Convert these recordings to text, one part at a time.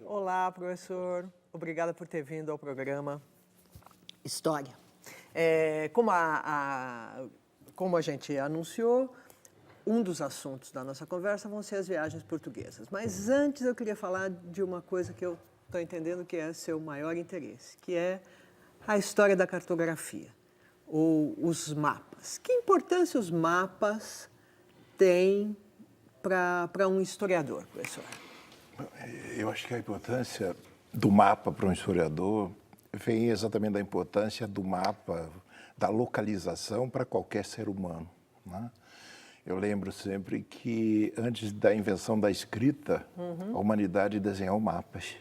Olá, professor. Obrigada por ter vindo ao programa História. Como a gente anunciou, um dos assuntos da nossa conversa vão ser as viagens portuguesas. Mas antes eu queria falar de uma coisa que eu estou entendendo que é seu maior interesse, que é a história da cartografia, ou os mapas. Que importância os mapas têm para um historiador, professor? Eu acho que a importância do mapa para um historiador vem exatamente da importância do mapa, da localização para qualquer ser humano, né? Eu lembro sempre que antes da invenção da escrita, a humanidade desenhou mapas.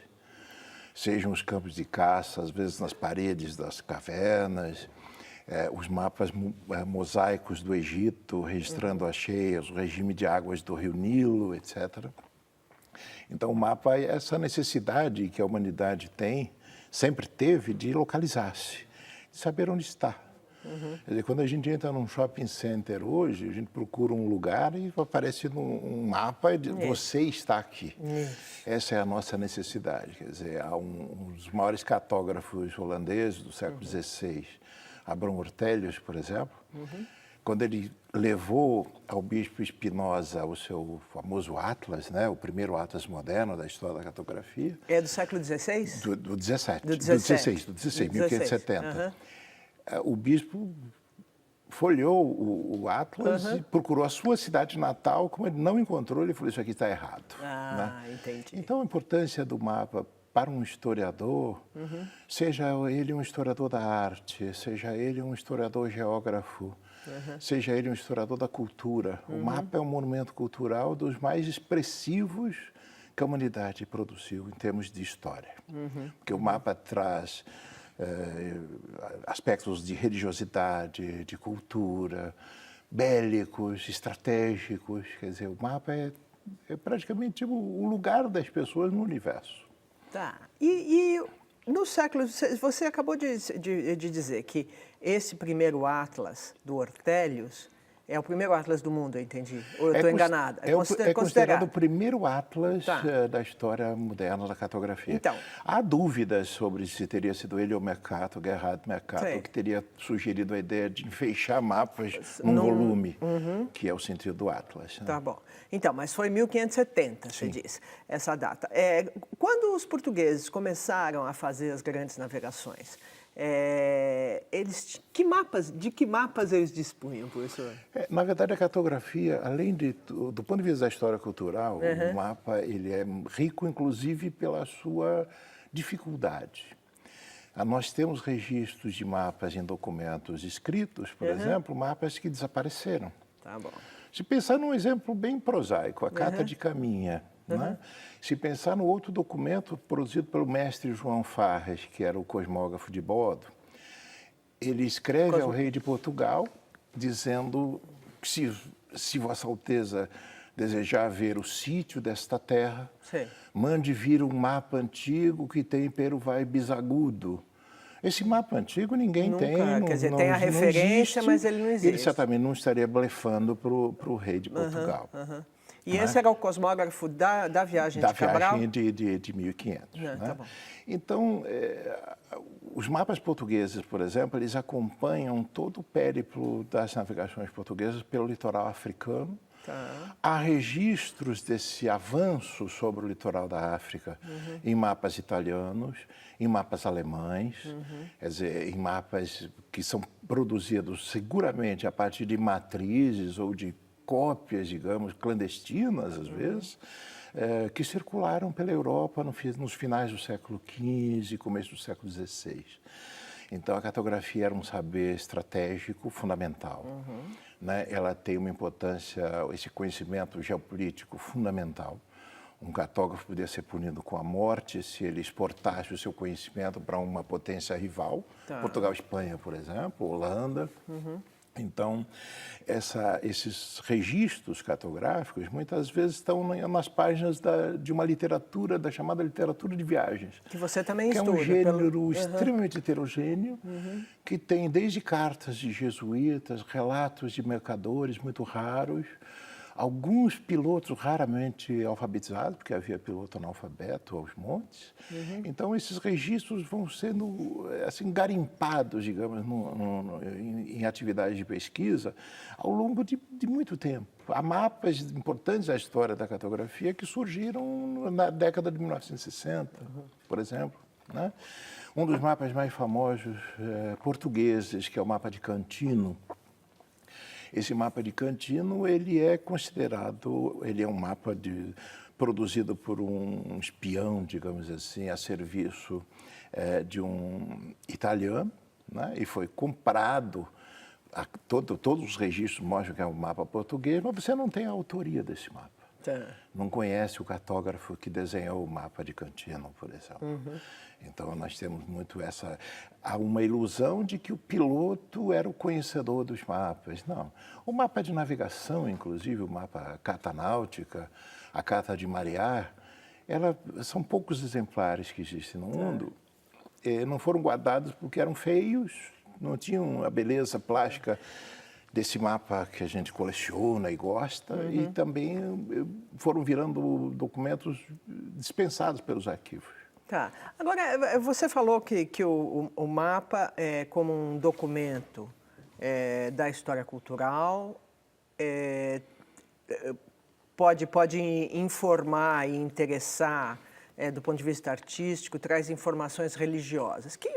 Sejam os campos de caça, às vezes nas paredes das cavernas, os mapas mosaicos do Egito, registrando as cheias, o regime de águas do rio Nilo, etc. Então, o mapa é essa necessidade que a humanidade tem, sempre teve, de localizar-se, de saber onde está. Quer dizer, quando a gente entra num shopping center hoje, a gente procura um lugar e aparece um mapa de você está aqui. Essa é a nossa necessidade. Quer dizer, há um dos maiores cartógrafos holandeses do século XVI, Abraham Ortelius, por exemplo, quando ele levou ao bispo Spinoza o seu famoso Atlas, né, o primeiro Atlas moderno da história da cartografia. É do século XVI? Do 17. Do 16. 1570. O bispo folheou o Atlas e procurou a sua cidade natal. Como ele não encontrou, ele falou, isso aqui está errado. Né? Entendi. Então, a importância do mapa para um historiador, seja ele um historiador da arte, seja ele um historiador geógrafo, seja ele um historiador da cultura. O mapa é um monumento cultural dos mais expressivos que a humanidade produziu em termos de história. Porque o mapa traz aspectos de religiosidade, de cultura, bélicos, estratégicos. Quer dizer, o mapa é praticamente o lugar das pessoas no universo. Tá. E no século... Você acabou de dizer que esse primeiro Atlas do Ortelius é o primeiro Atlas do mundo, eu entendi. Ou eu estou enganada? É considerado o primeiro Atlas da história moderna da cartografia. Então, há dúvidas sobre se teria sido ele ou Mercator, Gerhard Mercator, que teria sugerido a ideia de fechar mapas num volume, que é o sentido do Atlas. Né? Tá bom. Então, mas foi 1570, você disse, essa data. Quando os portugueses começaram a fazer as grandes navegações, de que mapas eles dispunham, professor? Na verdade, a cartografia, além do ponto de vista da história cultural, o mapa ele é rico, inclusive, pela sua dificuldade. Nós temos registros de mapas em documentos escritos, por exemplo, mapas que desapareceram. Tá bom. Se pensar num exemplo bem prosaico, a Carta de Caminha. Né? Se pensar no outro documento produzido pelo mestre João Farras, que era o cosmógrafo de bordo, ele escreve ao rei de Portugal dizendo que se Vossa Alteza desejar ver o sítio desta terra, mande vir um mapa antigo que tem Peruvai Bisagudo. Esse mapa antigo ninguém tem. Quer dizer, tem a referência, mas ele não existe. Ele certamente não estaria blefando para o rei de Portugal. E esse era o cosmógrafo da viagem de Cabral? Da viagem de 1500. Né? Tá bom. Então, os mapas portugueses, por exemplo, eles acompanham todo o périplo das navegações portuguesas pelo litoral africano. Há registros desse avanço sobre o litoral da África em mapas italianos, em mapas alemães, quer dizer, em mapas que são produzidos seguramente a partir de matrizes ou de cópias, digamos, clandestinas, às vezes, que circularam pela Europa nos finais do século XV e começo do século XVI. Então, a cartografia era um saber estratégico fundamental. Né? Ela tem uma importância, esse conhecimento geopolítico fundamental. Um cartógrafo podia ser punido com a morte se ele exportasse o seu conhecimento para uma potência rival, Portugal e Espanha, por exemplo, Holanda. Então, esses registros cartográficos, muitas vezes, estão nas páginas de uma literatura, da chamada literatura de viagens. Que você também que estuda. É um gênero extremamente heterogêneo, que tem desde cartas de jesuítas, relatos de mercadores muito raros, alguns pilotos raramente alfabetizados, porque havia piloto analfabeto aos montes. Então, esses registros vão sendo assim, garimpados, digamos, em atividades de pesquisa ao longo de muito tempo. Há mapas importantes da história da cartografia que surgiram na década de 1960, por exemplo, né? Um dos mapas mais famosos portugueses, que é o mapa de Cantino. Esse mapa de Cantino, ele é considerado, ele é um mapa produzido por um espião, digamos assim, a serviço de um italiano, né? E foi comprado, todos os registros mostram que é um mapa português, mas você não tem a autoria desse mapa. Não conhece o cartógrafo que desenhou o mapa de Cantino, por exemplo. Então, nós temos muito há uma ilusão de que o piloto era o conhecedor dos mapas. Não. O mapa de navegação, inclusive, o mapa Carta Náutica, a Carta de Marear, são poucos exemplares que existem no mundo. Não foram guardados porque eram feios, não tinham a beleza plástica desse mapa que a gente coleciona e gosta, e também foram virando documentos dispensados pelos arquivos. Tá. Agora, você falou que o mapa é como um documento da história cultural, pode informar e interessar do ponto de vista artístico, traz informações religiosas. Que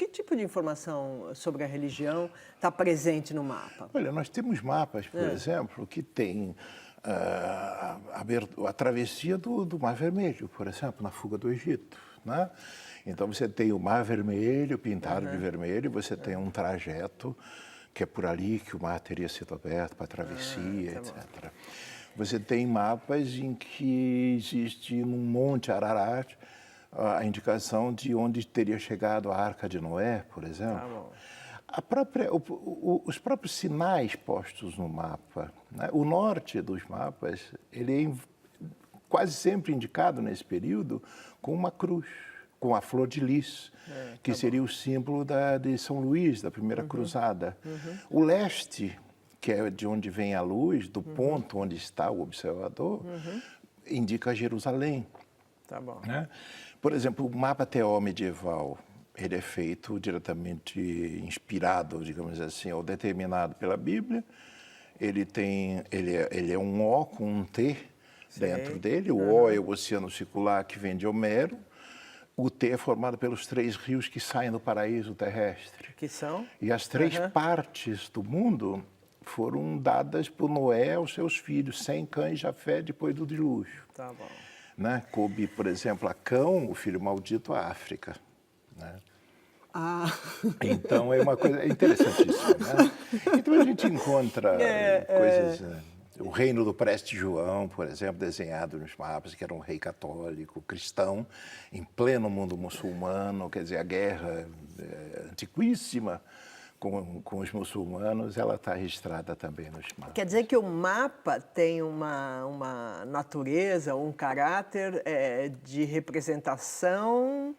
tipo de informação sobre a religião está presente no mapa? Olha, nós temos mapas, por exemplo, que tem a travessia do Mar Vermelho, por exemplo, na fuga do Egito, né? Então, você tem o Mar Vermelho pintado de vermelho, você tem um trajeto que é por ali que o mar teria sido aberto para a travessia, etc. Bom. Você tem mapas em que existe no Monte Ararat a indicação de onde teria chegado a Arca de Noé, por exemplo. Os próprios sinais postos no mapa, né? O norte dos mapas, ele é quase sempre indicado nesse período com uma cruz, com a flor de lis, que seria o símbolo de São Luís, da primeira cruzada. O leste, que é de onde vem a luz, do ponto onde está o observador, indica Jerusalém. Tá bom. Né? Por exemplo, o mapa teó medieval, ele é feito diretamente inspirado, digamos assim, ou determinado pela Bíblia. Ele é um O com um T dentro dele. O O é o oceano circular que vem de Homero. O T é formado pelos 3 rios que saem do paraíso terrestre. Que são? E as 3 partes do mundo foram dadas por Noé aos seus filhos, Sem, Cã e Jafé, depois do dilúvio. Tá bom. Né? Coube, por exemplo, a Cão, o filho maldito, à África. Né? Então, é uma coisa interessantíssima. Né? Então, a gente encontra coisas... O reino do Preste João, por exemplo, desenhado nos mapas, que era um rei católico, cristão, em pleno mundo muçulmano, quer dizer, a guerra antiquíssima com os muçulmanos, ela está registrada também nos mapas. Quer dizer que o mapa tem uma natureza, um caráter de representação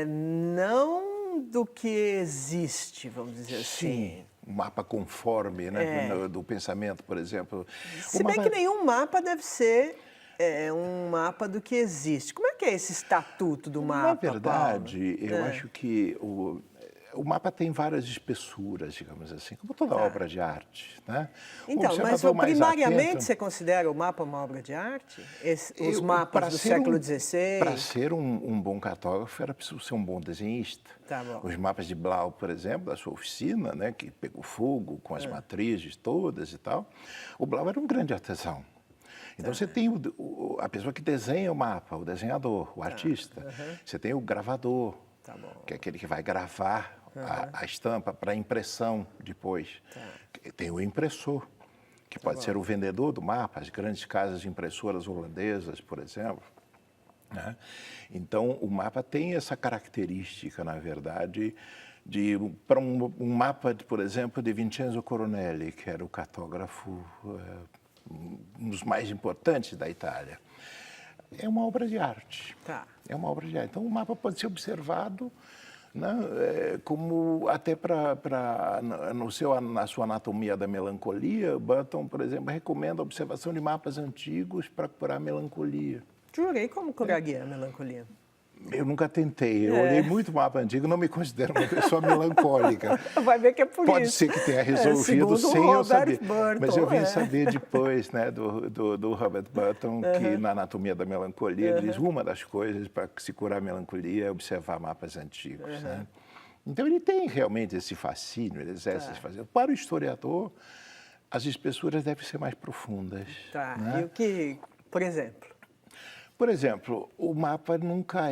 não do que existe, vamos dizer assim. Sim, um mapa conforme, né, do pensamento, por exemplo. Se bem que nenhum mapa deve ser um mapa do que existe. Como é que é esse estatuto do mapa, Na verdade, Paulo? eu acho que o mapa tem várias espessuras, digamos assim, como toda obra de arte, né? Então, mas primariamente você considera o mapa uma obra de arte? Os mapas do século XVI? Para ser um bom cartógrafo, era preciso ser um bom desenhista. Tá bom. Os mapas de Blau, por exemplo, da sua oficina, né, que pegou fogo com as matrizes todas e tal, o Blau era um grande artesão. Então, você tem a pessoa que desenha o mapa, o desenhador, o artista. Você tem o gravador, que é aquele que vai gravar a estampa para impressão depois. Tem o impressor, que pode ser o vendedor do mapa, as grandes casas impressoras holandesas, por exemplo. Né? Então, o mapa tem essa característica, na verdade, para um mapa, por exemplo, de Vincenzo Coronelli, que era o cartógrafo, um dos mais importantes da Itália. É uma obra de arte. Tá. É uma obra de arte. Então, o mapa pode ser observado, né, como até na sua anatomia da melancolia. Button, por exemplo, recomenda a observação de mapas antigos para curar a melancolia. Jurei, como curaria a melancolia? Eu nunca tentei. Eu olhei muito mapa antigo, não me considero uma pessoa melancólica. Vai ver que é por Pode isso. ser que tenha resolvido sem eu Robert saber. Burton, Mas eu vim saber depois, né, do Robert Burton, que na Anatomia da Melancolia ele diz uma das coisas para se curar a melancolia é observar mapas antigos. Né? Então ele tem realmente esse fascínio, ele exerce esse fascínio. Para o historiador, as espessuras devem ser mais profundas. Tá. Né? E o que, por exemplo? Por exemplo, o mapa nunca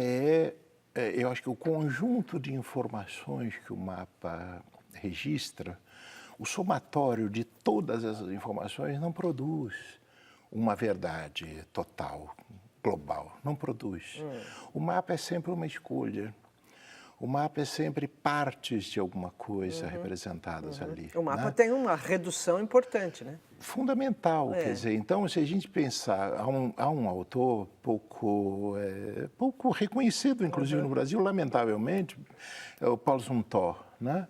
eu acho que o conjunto de informações que o mapa registra, o somatório de todas essas informações não produz uma verdade total, global, não produz. O mapa é sempre uma escolha. O mapa é sempre partes de alguma coisa representadas ali. O mapa né? tem uma redução importante, né? Fundamental, quer dizer, então, se a gente pensar, há um autor pouco reconhecido, inclusive no Brasil, lamentavelmente, é o Paul Zumthor, né?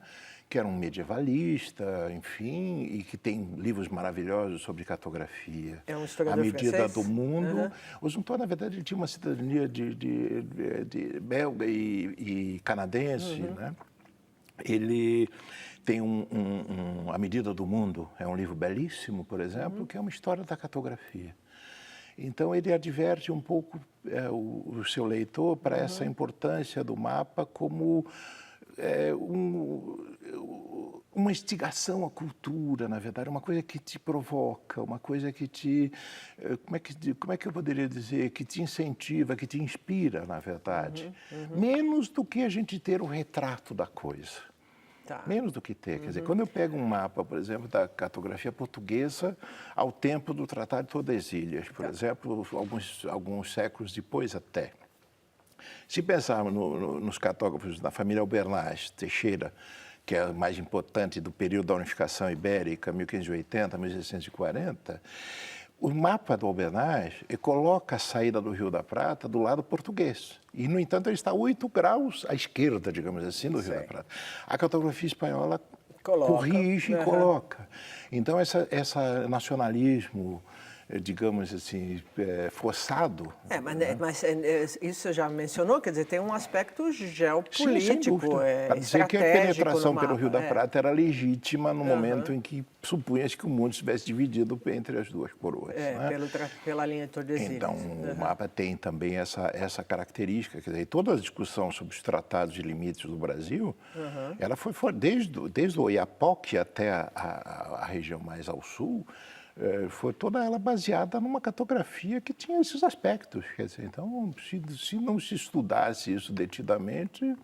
Que era um medievalista, enfim, e que tem livros maravilhosos sobre cartografia. É um historiador A medida francês? do mundo. O Zumthor, na verdade, ele tinha uma cidadania de belga e canadense, né? Ele tem A Medida do Mundo, é um livro belíssimo, por exemplo, que é uma história da cartografia. Então, ele adverte um pouco o seu leitor para essa importância do mapa como uma instigação à cultura, na verdade, uma coisa que te provoca, uma coisa que te... Como é que eu poderia dizer? Que te incentiva, que te inspira, na verdade. Menos do que a gente ter o retrato da coisa. Tá. Menos do que ter. Quer dizer, quando eu pego um mapa, por exemplo, da cartografia portuguesa ao tempo do Tratado de Tordesilhas, por exemplo, alguns séculos depois até. Se pensarmos nos cartógrafos da família Albernaz, Teixeira, que é a mais importante do período da unificação ibérica, 1580, 1640, o mapa do Albernaz coloca a saída do Rio da Prata do lado português. E, no entanto, ele está a 8 graus à esquerda, digamos assim, do Rio da Prata. A cartografia espanhola corrige e coloca. Então, esse nacionalismo, digamos assim, forçado. Mas isso você já mencionou, quer dizer, tem um aspecto geopolítico, para dizer que a penetração pelo Rio da Prata era legítima no momento em que supunha-se que o mundo estivesse dividido entre as duas coroas. Né? Pela linha de Tordesilhas. Então, o mapa tem também essa característica, quer dizer, toda a discussão sobre os tratados de limites do Brasil, ela foi desde o Oiapoque até a região mais ao sul, foi toda ela baseada numa cartografia que tinha esses aspectos. Quer dizer, então, se não se estudasse isso detidamente,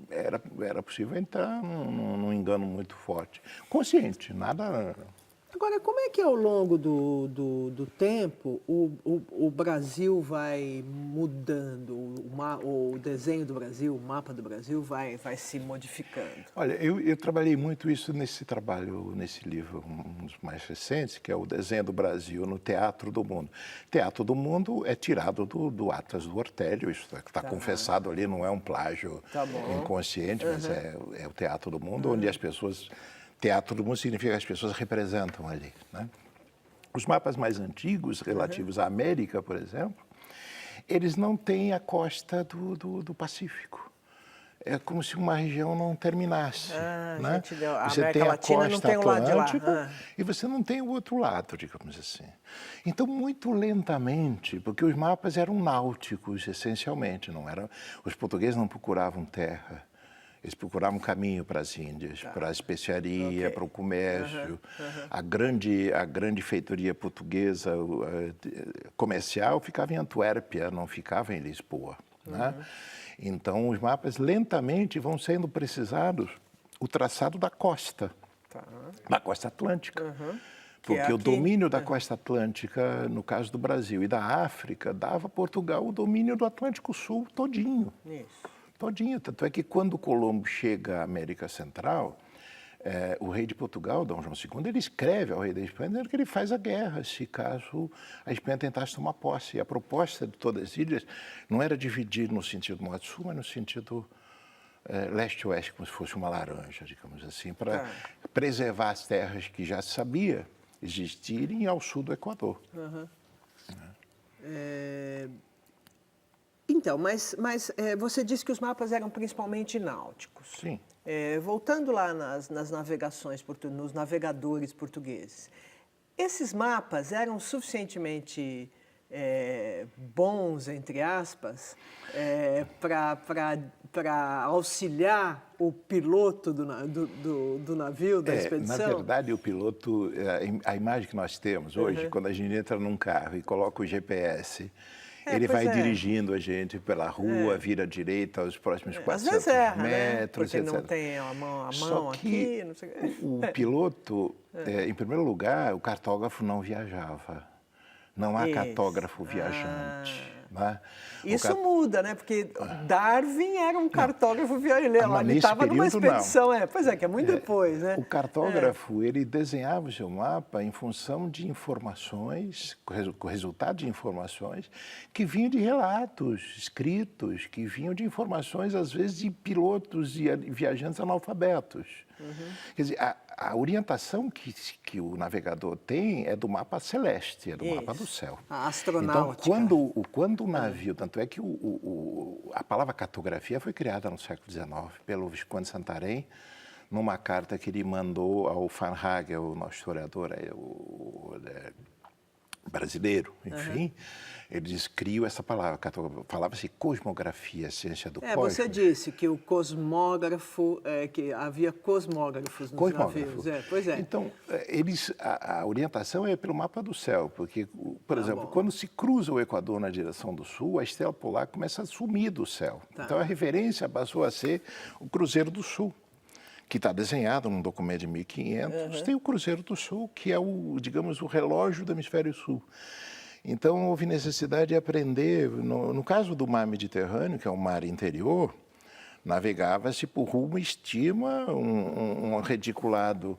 era possível entrar num engano muito forte. Consciente, nada... Agora, como é que ao longo do tempo o Brasil vai mudando, o desenho do Brasil, o mapa do Brasil vai se modificando? Olha, eu trabalhei muito isso nesse livro, um dos mais recentes, que é o Desenho do Brasil no Teatro do Mundo. Teatro do Mundo é tirado do Atlas do Ortélio, isso está confessado ali, não é um plágio inconsciente, mas é o Teatro do Mundo, onde as pessoas... Teatro do Mundo significa que as pessoas representam ali. Né? Os mapas mais antigos, relativos à América, por exemplo, eles não têm a costa do Pacífico. É como se uma região não terminasse. Né? Você tem a costa atlântica e você não tem o outro lado, digamos assim. Então, muito lentamente, porque os mapas eram náuticos, essencialmente. Os portugueses não procuravam terra. Eles procuravam caminho para as Índias, para a especiaria, para o comércio. A grande feitoria portuguesa comercial ficava em Antuérpia, não ficava em Lisboa. Né? Então, os mapas lentamente vão sendo precisados o traçado da costa atlântica. Porque o domínio da costa atlântica, no caso do Brasil e da África, dava a Portugal o domínio do Atlântico Sul todinho. Isso. Todinha. Tanto é que quando Colombo chega à América Central, o rei de Portugal, Dom João II, ele escreve ao rei da Espanha dizendo que ele faz a guerra se caso a Espanha tentasse tomar posse. E a proposta de todas as ilhas não era dividir no sentido norte-sul, mas no sentido leste-oeste, como se fosse uma laranja, digamos assim, para preservar as terras que já se sabia existirem ao sul do Equador. Então, mas você disse que os mapas eram principalmente náuticos. Sim. Voltando lá nas navegações, nos navegadores portugueses, esses mapas eram suficientemente bons, entre aspas, para auxiliar o piloto do navio, da expedição? Na verdade, o piloto, a imagem que nós temos hoje, quando a gente entra num carro e coloca o GPS, ele vai dirigindo a gente pela rua, vira à direita aos próximos 400 metros, né? Porque etc. não tem a mão Só que aqui, não sei o piloto, em primeiro lugar, o cartógrafo não viajava. Não há cartógrafo viajante. Né? Isso muda, né? Porque Darwin era um cartógrafo viajante. Ele nesse estava numa período, expedição. Pois é, que é muito depois, né? O cartógrafo, ele desenhava o seu mapa em função de informações, com resultado de informações que vinham de relatos escritos, que vinham de informações, às vezes, de pilotos e viajantes analfabetos. Quer dizer, a orientação que o navegador tem é do mapa celeste, é do mapa do céu. A astronáutica. Então, quando o navio, tanto é que a palavra cartografia foi criada no século XIX pelo Visconde Santarém, numa carta que ele mandou ao Van Hagel, o nosso historiador brasileiro, enfim, ele descreveu essa palavra, falava-se cosmografia, ciência do cosmos. Você disse que o cosmógrafo, que havia cosmógrafos nos navios. Pois é. Então, a orientação é pelo mapa do céu, porque, por exemplo, quando se cruza o Equador na direção do sul, a estrela polar começa a sumir do céu. Então, a referência passou a ser o Cruzeiro do Sul, que está desenhado num documento de 1500, tem o Cruzeiro do Sul, que é digamos, o relógio do hemisfério sul. Então, houve necessidade de aprender, no caso do mar Mediterrâneo, que é um mar interior, navegava-se por rumo e estima, um reticulado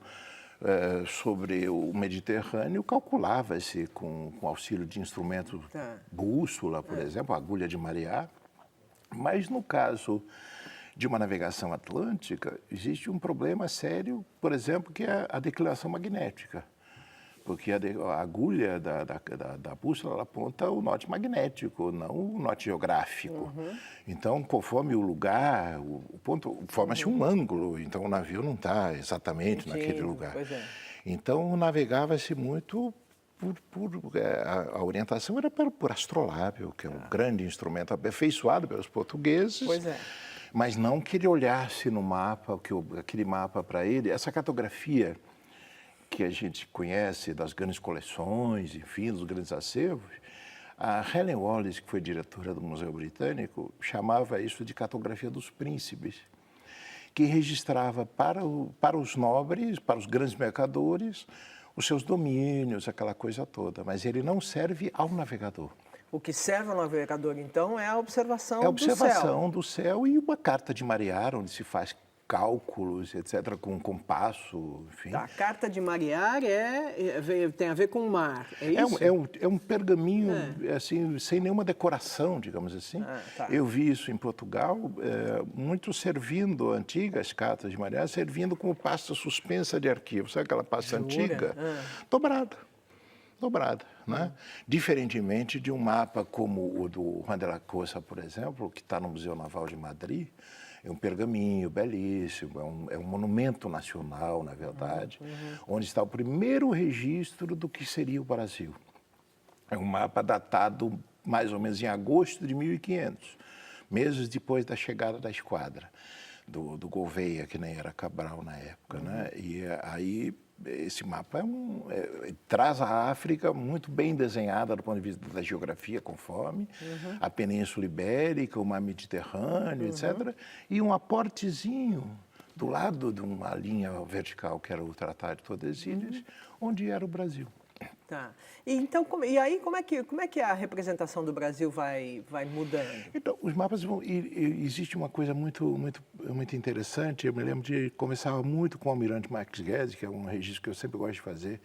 sobre o Mediterrâneo, calculava-se com auxílio de instrumentos, bússola, por exemplo, agulha de marear, mas no caso de uma navegação atlântica, existe um problema sério, por exemplo, que é a declinação magnética. Porque a agulha da bússola ela aponta o norte magnético, não o norte geográfico. Então, conforme o lugar, o ponto, forma-se um ângulo, então o navio não está exatamente naquele lugar. Então, navegava-se muito a orientação era por astrolábio, que é um grande instrumento aperfeiçoado pelos portugueses. Mas não que ele olhasse no mapa, aquele mapa para ele, essa cartografia que a gente conhece das grandes coleções, enfim, dos grandes acervos, a Helen Wallace, que foi diretora do Museu Britânico, chamava isso de cartografia dos príncipes, que registrava para os nobres, para os grandes mercadores, os seus domínios, aquela coisa toda, mas ele não serve ao navegador. O que serve ao navegador, então, é a observação do céu. É a observação do céu e uma carta de marear, onde se faz cálculos, etc., com compasso, enfim. A carta de marear tem a ver com o mar, é isso? É um pergaminho, assim, sem nenhuma decoração, digamos assim. Eu vi isso em Portugal, muito servindo, antigas cartas de marear, servindo como pasta suspensa de arquivo. Sabe aquela pasta antiga? Dobrada, né? Diferentemente de um mapa como o do Juan de la Cosa, por exemplo, que está no Museu Naval de Madrid, é um pergaminho belíssimo, é um monumento nacional, na verdade, onde está o primeiro registro do que seria o Brasil. É um mapa datado mais ou menos em agosto de 1500, meses depois da chegada da esquadra do Gouveia, que nem era Cabral na época, né? E aí esse mapa traz a África muito bem desenhada do ponto de vista da geografia, conforme a Península Ibérica, o Mar Mediterrâneo, etc. E um aportezinho do lado de uma linha vertical, que era o Tratado de Tordesilhas, onde era o Brasil. Tá. E, então, e aí, como é que a representação do Brasil vai mudando? Então, os mapas vão... existe uma coisa muito interessante. Eu me lembro de começar muito com o almirante Marques Guedes, que é um registro que eu sempre gosto de fazer.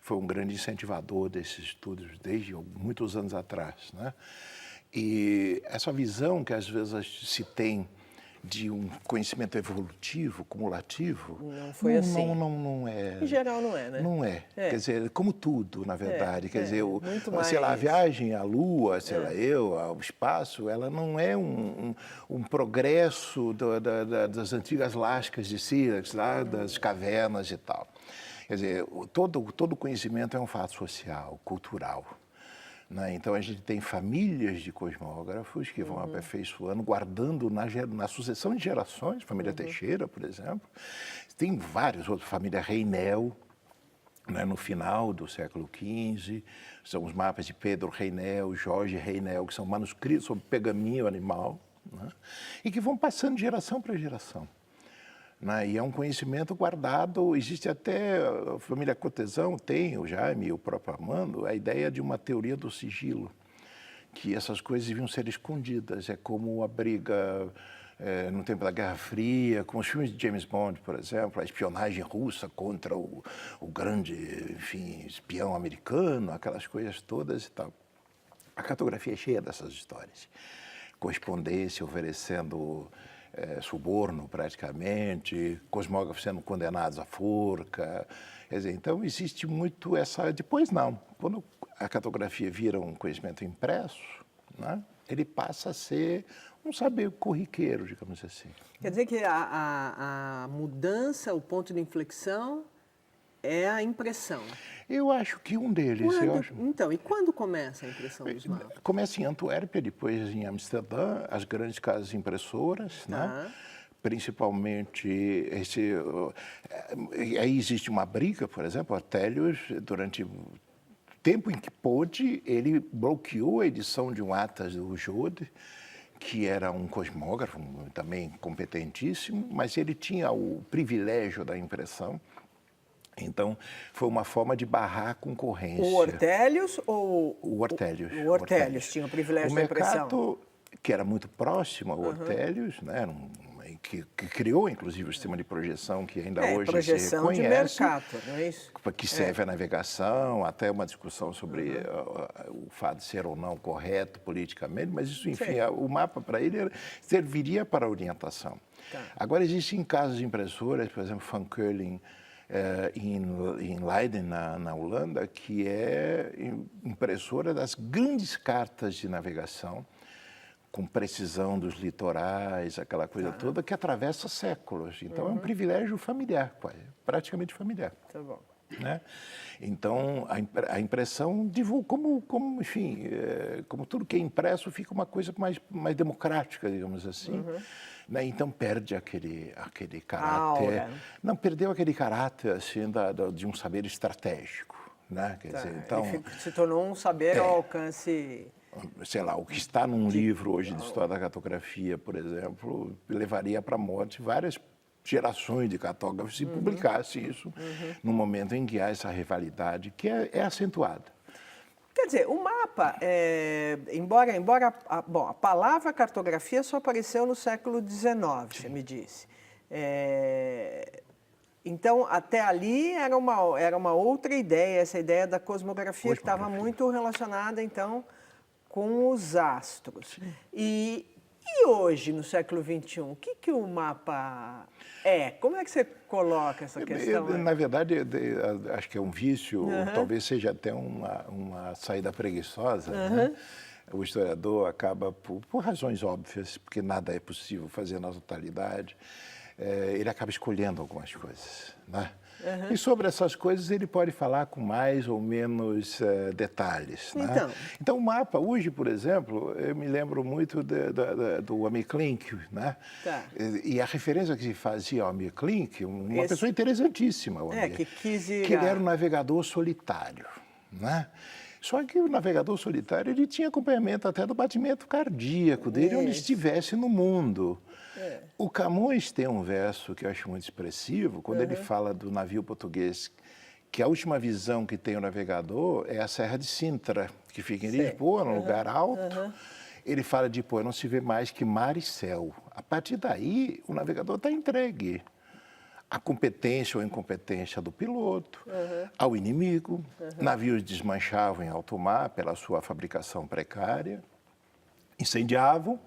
Foi um grande incentivador desses estudos desde muitos anos atrás, né? E essa visão que às vezes se tem de um conhecimento evolutivo, cumulativo... Não foi assim. Não é. Em geral não é, né? Não é. Quer dizer, como tudo, na verdade. Quer dizer, muito a mais... viagem à Lua, ao espaço, ela não é um progresso das antigas lascas de sílex, lá das cavernas e tal. Quer dizer, todo conhecimento é um fato social, cultural. Né? Então, a gente tem famílias de cosmógrafos que vão aperfeiçoando, guardando na sucessão de gerações, família Teixeira, por exemplo. Tem vários outros, família Reinel, né, no final do século XV, são os mapas de Pedro Reinel, Jorge Reinel, que são manuscritos sobre pergaminho animal, né, e que vão passando de geração para geração. Né, e é um conhecimento guardado, existe até, a família Cotesão tem, o Jaime e o próprio Armando, a ideia de uma teoria do sigilo, que essas coisas deviam ser escondidas, é como a briga no tempo da Guerra Fria, com os filmes de James Bond, por exemplo, a espionagem russa contra o grande, enfim, espião americano, aquelas coisas todas e tal. A cartografia é cheia dessas histórias. Correspondência oferecendo suborno, praticamente, cosmógrafos sendo condenados à forca. Quer dizer, então, existe muito essa... Depois, não. Quando a cartografia vira um conhecimento impresso, né, ele passa a ser um saber corriqueiro, digamos assim. Quer dizer que a mudança, o ponto de inflexão, é a impressão. Eu acho que um deles... Então, e quando começa a impressão dos mapas? Começa em Antuérpia, depois em Amsterdã, as grandes casas impressoras, né? Principalmente, aí existe uma briga, por exemplo, Ortelius, durante o tempo em que pôde, ele bloqueou a edição de um Atlas do Jode, que era um cosmógrafo também competentíssimo, mas ele tinha o privilégio da impressão. Então, foi uma forma de barrar a concorrência. O Ortelius ou... O Ortelius. O Ortelius tinha o privilégio da impressão. O Mercato, que era muito próximo ao Ortelius, né, que criou, inclusive, o sistema de projeção que ainda hoje se reconhece. Projeção de Mercato, não é isso? Que serve à navegação, até uma discussão sobre o fato de ser ou não correto politicamente, mas isso, enfim, o mapa para ele serviria para orientação. Tá. Agora, existem casos de impressoras, por exemplo, Van Keulen, em Leiden, na Holanda, que é impressora das grandes cartas de navegação, com precisão dos litorais, aquela coisa toda, que atravessa séculos. Então, é um privilégio familiar, praticamente familiar. Tá bom. Né? Então, a impressão divulga, enfim, como tudo que é impresso, fica uma coisa mais democrática, digamos assim. Né? Então, perde aquele caráter... Não, perdeu aquele caráter, assim, de um saber estratégico. Né? Quer dizer, então, se tornou um saber ao alcance... Sei lá, o que está num livro hoje de história da cartografia, por exemplo, levaria para a morte várias gerações de cartógrafos se publicasse isso no momento em que há essa rivalidade que é acentuada. Quer dizer, o mapa, embora a palavra cartografia só apareceu no século XIX, você me disse. Então, até ali era uma outra ideia, essa ideia da cosmografia. Que estava muito relacionada, então, com os astros. E hoje, no século XXI, o que o mapa é? Como é que você coloca essa questão? Na verdade, acho que é um vício, talvez seja até uma saída preguiçosa. Né? O historiador acaba, por razões óbvias, porque nada é possível fazer na totalidade, ele acaba escolhendo algumas coisas. Né? E sobre essas coisas ele pode falar com mais ou menos detalhes. Né? Então, o mapa, hoje, por exemplo, eu me lembro muito do Amir Klink, né? E a referência que se fazia ao Amir Klink, uma pessoa interessantíssima, o Amir, que ele era um navegador solitário. Né? Só que o navegador solitário ele tinha acompanhamento até do batimento cardíaco dele, onde estivesse no mundo. O Camões tem um verso que eu acho muito expressivo, quando ele fala do navio português que a última visão que tem o navegador é a Serra de Sintra, que fica em Sei. Lisboa, num lugar alto. Ele fala de, pô, não se vê mais que mar e céu. A partir daí, o navegador está entregue à competência ou incompetência do piloto, ao inimigo. Navios desmanchavam em alto mar pela sua fabricação precária, incendiavam,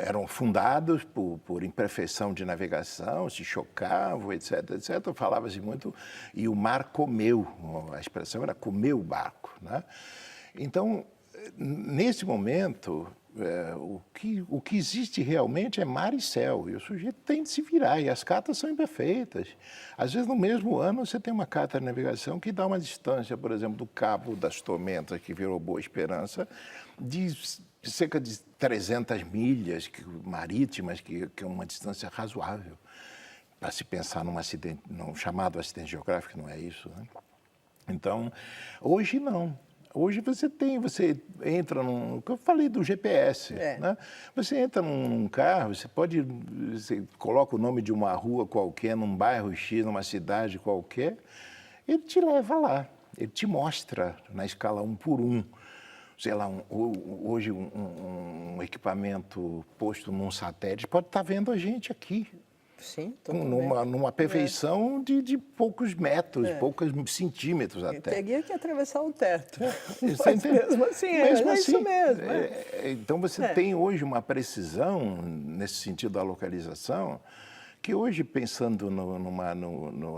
eram fundados por imperfeição de navegação, se chocavam, etc, etc. Falava-se muito, e o mar comeu, a expressão era comer o barco, né? Então, nesse momento, o que existe realmente é mar e céu, e o sujeito tem de se virar, e as cartas são imperfeitas. Às vezes, no mesmo ano, você tem uma carta de navegação que dá uma distância, por exemplo, do Cabo das Tormentas, que virou Boa Esperança, de cerca de 300 milhas marítimas, que é uma distância razoável, para se pensar num acidente, num chamado acidente geográfico, não é isso, né? Então, hoje não. Hoje você entra num... Eu falei do GPS, né? Você entra num carro, você coloca o nome de uma rua qualquer, num bairro X, numa cidade qualquer, ele te leva lá, ele te mostra na escala 1 por 1. Sei lá, hoje um equipamento posto num satélite pode estar vendo a gente aqui. Sim, numa perfeição de poucos metros, poucos centímetros até. Teria que atravessar o teto. Mas mesmo assim, é isso mesmo. Então, você tem hoje uma precisão, nesse sentido da localização, que hoje, pensando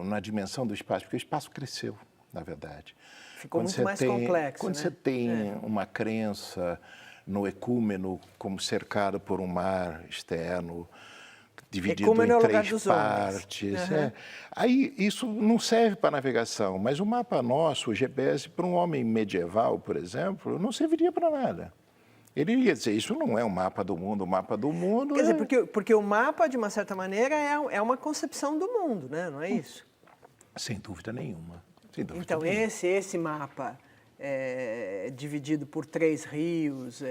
na dimensão do espaço, porque o espaço cresceu, na verdade. Ficou muito mais complexo, quando você tem uma crença no ecúmeno como cercado por um mar externo, dividido em 3 partes. Aí isso não serve para navegação, mas o mapa nosso, o GPS, para um homem medieval, por exemplo, não serviria para nada. Ele ia dizer, isso não é um mapa do mundo, o mapa do mundo... Quer dizer, porque o mapa, de uma certa maneira, é uma concepção do mundo, né? Não é isso? Sem dúvida nenhuma. Então, esse mapa dividido por 3 rios,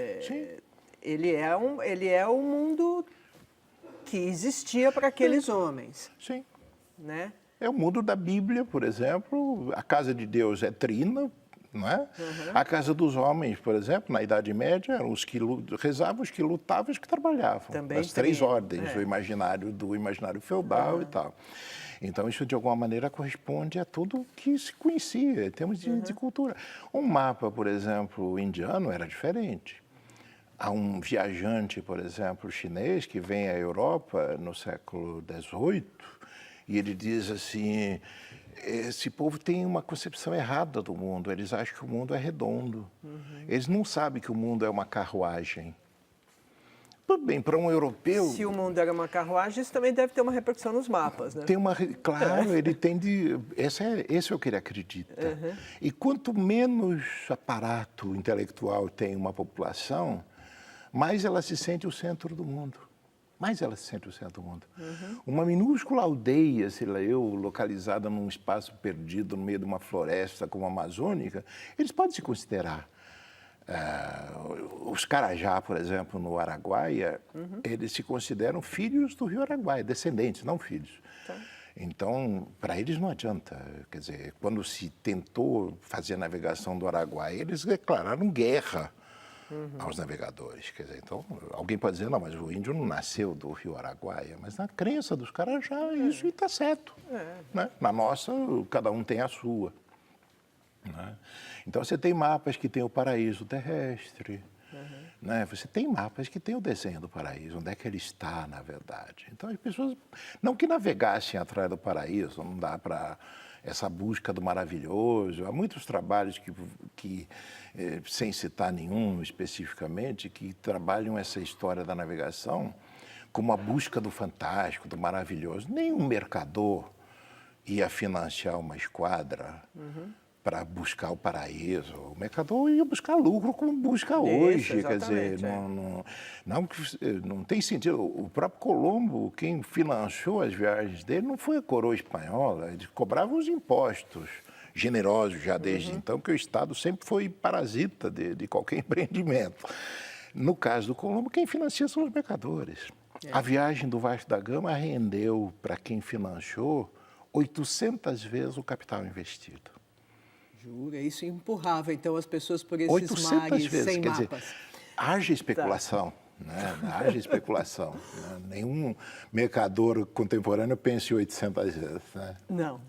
ele é o mundo que existia para aqueles homens. Sim. Né? É o mundo da Bíblia, por exemplo. A casa de Deus é trina, não é? A casa dos homens, por exemplo, na Idade Média, eram os que rezavam, os que lutavam e os que trabalhavam. Também as 3 ordens, do imaginário feudal e tal. Então, isso, de alguma maneira, corresponde a tudo que se conhecia, em termos de cultura. Um mapa, por exemplo, indiano era diferente. Há um viajante, por exemplo, chinês, que vem à Europa no século XVIII, e ele diz assim, esse povo tem uma concepção errada do mundo, eles acham que o mundo é redondo. Eles não sabem que o mundo é uma carruagem. Tudo bem, para um europeu... Se o mundo era uma carruagem, isso também deve ter uma repercussão nos mapas, né? Claro, ele tem de... Esse é o que ele acredita. E quanto menos aparato intelectual tem uma população, mais ela se sente o centro do mundo. Uma minúscula aldeia, sei lá eu, localizada num espaço perdido no meio de uma floresta como a amazônica, eles podem se considerar. Os Carajá, por exemplo, no Araguaia, eles se consideram filhos do rio Araguaia, descendentes, não filhos. Então, para eles não adianta. Quer dizer, quando se tentou fazer a navegação do Araguaia, eles declararam guerra aos navegadores. Quer dizer, então, alguém pode dizer, não, mas o índio não nasceu do rio Araguaia, mas na crença dos Carajá, isso está certo. Né? Na nossa, cada um tem a sua. Né? Então, você tem mapas que tem o paraíso terrestre, né? Você tem mapas que tem o desenho do paraíso, onde é que ele está, na verdade. Então, as pessoas, não que navegassem atrás do paraíso, não dá para essa busca do maravilhoso. Há muitos trabalhos que sem citar nenhum especificamente, que trabalham essa história da navegação como a busca do fantástico, do maravilhoso. Nenhum mercador ia financiar uma esquadra para buscar o paraíso. O mercador ia buscar lucro como busca hoje. Quer dizer, não tem sentido. O próprio Colombo, quem financiou as viagens dele, não foi a coroa espanhola. Eles cobravam os impostos generosos já desde então, que o Estado sempre foi parasita de qualquer empreendimento. No caso do Colombo, quem financia são os mercadores. A viagem do Vasco da Gama rendeu para quem financiou 800 vezes o capital investido. Jura? Isso empurrava, então, as pessoas por esses 800 mares vezes, sem quer mapas. dizer, haja especulação. Né? Haja especulação. Né? Nenhum mercador contemporâneo pensa em 800 vezes. Né? Não.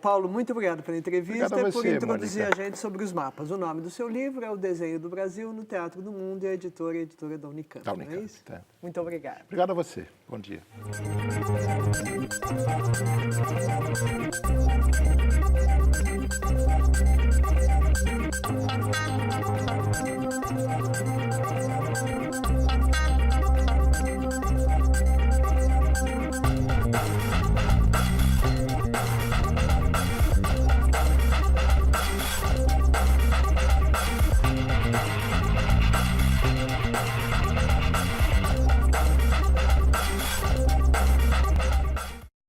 Paulo, muito obrigado pela entrevista Obrigado a e por você, introduzir Mônica. a gente sobre os mapas. O nome do seu livro é O Desenho do Brasil no Teatro do Mundo e a editora da Unicamp. Da Unicamp, Não é isso? tá. Muito obrigado. Obrigado a você. Bom dia.